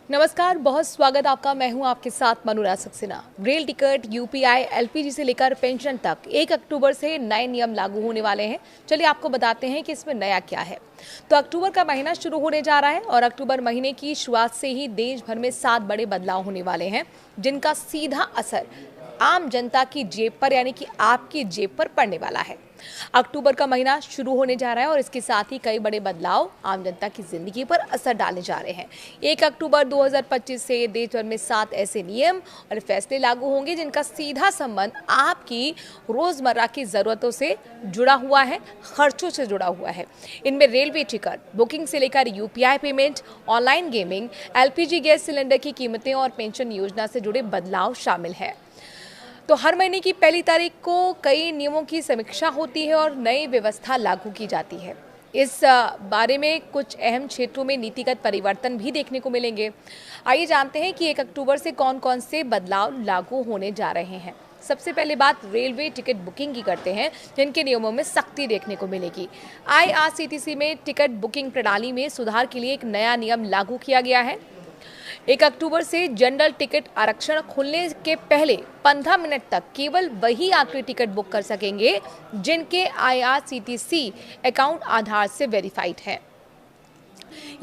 नमस्कार, बहुत स्वागत आपका। मैं हूं आपके साथ Manura Saxena. Rail ticket, UPI, LPG से लेकर पेंशन तक 1 अक्टूबर से नए नियम लागू होने वाले हैं। चलिए आपको बताते हैं कि इसमें नया क्या है। तो अक्टूबर का महीना शुरू होने जा रहा है और अक्टूबर महीने की शुरुआत से ही देश भर में 7 बड़े बदलाव होने वाले हैं, जिनका सीधा असर आम जनता की जेब पर यानी कि आपकी जेब पर पड़ने वाला है। अक्टूबर का महीना शुरू होने जा रहा है और इसके साथ ही कई बड़े बदलाव आम जनता की जिंदगी पर असर डालने जा रहे हैं। 1 अक्टूबर 2025 से देश भर में 7 ऐसे नियम और फैसले लागू होंगे जिनका सीधा संबंध आपकी रोजमर्रा की जरूरतों से जुड़ा हुआ है, खर्चों से जुड़ा हुआ है। इनमें रेलवे टिकट बुकिंग से लेकर UPI payment, online gaming, LPG gas cylinder की कीमतें और पेंशन योजना से जुड़े बदलाव शामिल है। तो हर महीने की पहली तारीख को कई नियमों की समीक्षा होती है और नई व्यवस्था लागू की जाती है। इस बारे में कुछ अहम क्षेत्रों में नीतिगत परिवर्तन भी देखने को मिलेंगे। आइए जानते हैं कि 1 अक्टूबर से कौन कौन से बदलाव लागू होने जा रहे हैं। सबसे पहले बात रेलवे टिकट बुकिंग की करते हैं, जिनके नियमों में सख्ती देखने को मिलेगी। आईआरसीटीसी में टिकट बुकिंग प्रणाली में सुधार के लिए एक नया नियम लागू किया गया है। 1 अक्टूबर से जनरल टिकट आरक्षण खुलने के पहले 15 मिनट तक केवल वही यात्री टिकट बुक कर सकेंगे जिनके आईआरसीटीसी अकाउंट आधार से वेरीफाइड है।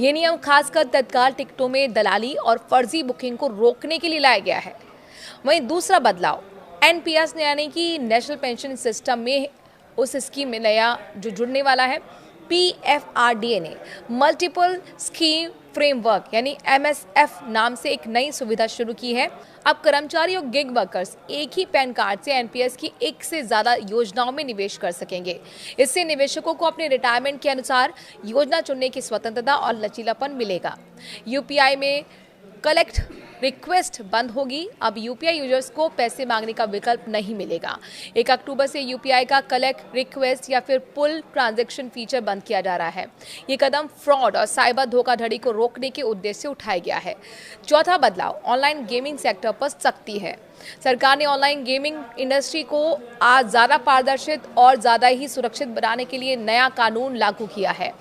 ये नियम खासकर तत्काल टिकटों में दलाली और फर्जी बुकिंग को रोकने के लिए लाया गया है। वहीं दूसरा बदलाव एनपीएस यानी कि नेशनल पेंशन सिस्टम में उस स्कीम में नया जो जुड़ने वाला है। पीएफआरडीए ने मल्टीपल स्कीम फ्रेमवर्क यानी एमएसएफ नाम से एक नई सुविधा शुरू की है। अब कर्मचारी और गिग वर्कर्स एक ही पैन कार्ड से एनपीएस की एक से ज्यादा योजनाओं में निवेश कर सकेंगे। इससे निवेशकों को अपने रिटायरमेंट के अनुसार योजना चुनने की स्वतंत्रता और लचीलापन मिलेगा। यूपीआई में कलेक्ट रिक्वेस्ट बंद होगी। अब यूपीआई यूजर्स को पैसे मांगने का विकल्प नहीं मिलेगा। 1 अक्टूबर से यूपीआई का कलेक्ट रिक्वेस्ट या फिर पुल ट्रांजैक्शन फीचर बंद किया जा रहा है। ये कदम फ्रॉड और साइबर धोखाधड़ी को रोकने के उद्देश्य से उठाया गया है। चौथा बदलाव ऑनलाइन गेमिंग सेक्टर पर सख्ती है। सरकार ने ऑनलाइन गेमिंग इंडस्ट्री को आज ज्यादा पारदर्शी और ज्यादा ही सुरक्षित बनाने के लिए नया कानून लागू किया है।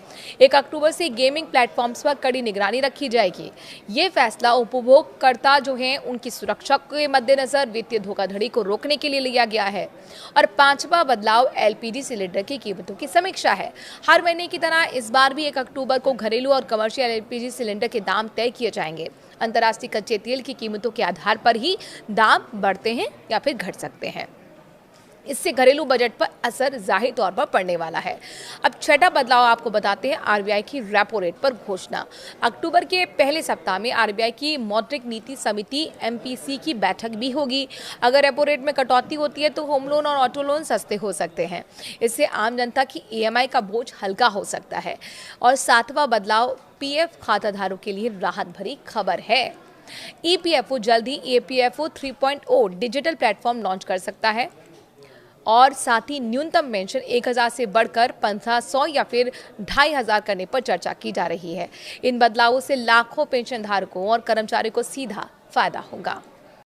1 अक्टूबर से गेमिंग प्लेटफॉर्म्स पर कड़ी निगरानी रखी जाएगी। ये फैसला उपभोक्ता जो हैं उनकी सुरक्षा के मद्देनजर वित्तीय धोखाधड़ी को रोकने के लिए लिया गया है। और पांचवा बदलाव एलपीजी सिलेंडर की कीमतों की समीक्षा है। हर महीने की तरह इस बार भी 1 अक्टूबर को घरेलू और कमर्शियल एलपीजी सिलेंडर के दाम तय किए जाएंगे। अंतर्राष्ट्रीय कच्चे तेल की कीमतों के आधार पर ही दाम बढ़ते हैं या फिर घट सकते हैं। इससे घरेलू बजट पर असर जाहिर तौर पर पड़ने वाला है। अब छठा बदलाव आपको बताते हैं आरबीआई की रेपो रेट पर घोषणा। अक्टूबर के पहले सप्ताह में आरबीआई की मौद्रिक नीति समिति एमपीसी की बैठक भी होगी। अगर रेपो रेट में कटौती होती है तो होम लोन और ऑटो लोन सस्ते हो सकते हैं। इससे आम जनता की ईएमआई का बोझ हल्का हो सकता है। और सातवां बदलाव पीएफ खाताधारकों के लिए राहत भरी खबर है। ईपीएफओ जल्द ही ईपीएफओ 3.0 डिजिटल प्लेटफॉर्म लॉन्च कर सकता है और साथ ही न्यूनतम पेंशन 1000 से बढ़कर 1500 या फिर 2500 करने पर चर्चा की जा रही है। इन बदलावों से लाखों पेंशन धारकों और कर्मचारियों को सीधा फायदा होगा।